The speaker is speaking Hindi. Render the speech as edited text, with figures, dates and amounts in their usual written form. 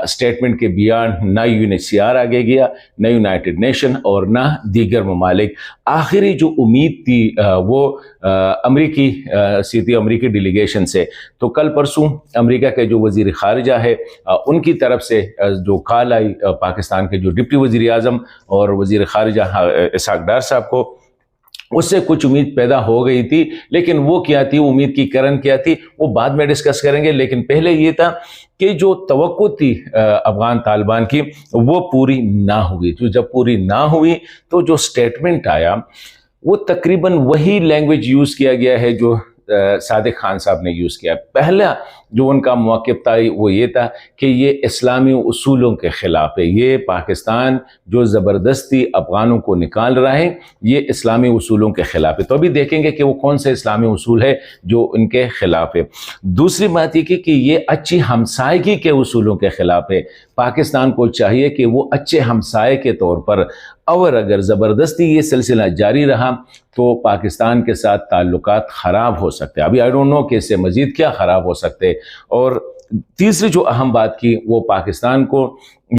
स्टेटमेंट के बियॉन्ड ना UNHCR आगे गया, ना यूनाइटेड नेशन और ना दीगर ममालिक। आखिरी जो उम्मीद थी वो अमरीकी सी थी, अमरीकी डेलीगेशन से। तो कल परसों अमरीका के जो वज़ीर ख़ारिजा है उनकी तरफ से जो कॉल आई पाकिस्तान के जो डिप्टी वज़ीर आज़म और वज़ीर ख़ारिजा इसहाक़ डार साहब को, उससे कुछ उम्मीद पैदा हो गई थी। लेकिन वो क्या थी, उम्मीद की किरण क्या थी, वो बाद में डिस्कस करेंगे। लेकिन पहले ये था कि जो तवक्को थी अफ़गान तालिबान की वो पूरी ना हुई। तो जब पूरी ना हुई तो जो स्टेटमेंट आया वो तकरीबन वही लैंग्वेज यूज़ किया गया है जो सादिक खान साहब ने यूज़ किया। पहला जो उनका मौक़िफ़ था वो ये था कि ये इस्लामी उसूलों के ख़िलाफ़ है, ये पाकिस्तान जो ज़बरदस्ती अफ़गानों को निकाल रहा है ये इस्लामी उसूलों के ख़िलाफ़ है। तो अभी देखेंगे कि वो कौन से इस्लामी उसूल है जो उनके ख़िलाफ़ है। दूसरी बात ये कि ये अच्छी हमसायगी के उसूलों के ख़िलाफ़ है। पाकिस्तान को चाहिए कि वो अच्छे हमसाये के तौर पर, और अगर ज़बरदस्ती ये सिलसिला जारी रहा तो पाकिस्तान के साथ ताल्लुकात ख़राब हो सकते हैं। अभी आई डोंट नो कि इससे मज़ीद क्या ख़राब हो सकते हैं। और तीसरी जो अहम बात की वो पाकिस्तान को